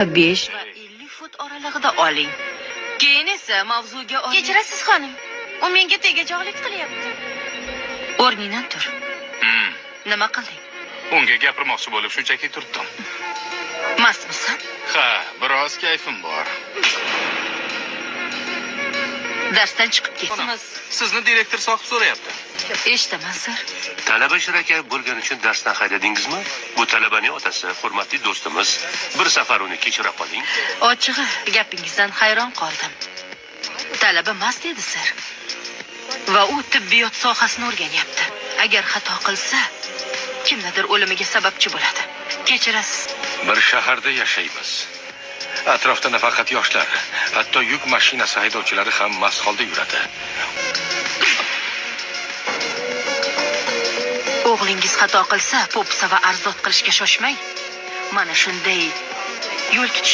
5 va 50 fut oralig'ida oling. Keyin esa mavzuga oling. Kechirasiz xonim. U menga tegajog'lik qilyapti. O'rningdan tur. Nima qilding? Unga gapirmoqchi bo'lib shunchaki turdim. Mastmisan? Ha, biroz kayfim bor. Darsdan chiqib ketamiz. Sizni direktor soqib so'rayapti. Eshitaman, sir. Talaba shirakayf bo'lgani uchun darsdan haydadingizmi? Bu talabaning otasi, hurmatli do'stimiz. Bir safar uni kechira qoling. Ochig'i, gapingizdan hayron qoldim. Talaba mast edi, sir. Va u tibbiyot sohasini o'rganyapti. Agar xato qilsa, kimnidir o'limiga sababchi bo'ladi. Kechirasiz. Bir shaharda yashaymiz. Atrofda nafaqat yoshlar, hatto yuk mashinasi haydovchilari ham mast holda yuradi. O'g'lingiz xato qilsa, po'pisa va arzot qilishga shoshmang. Mana shunday yo'l tutish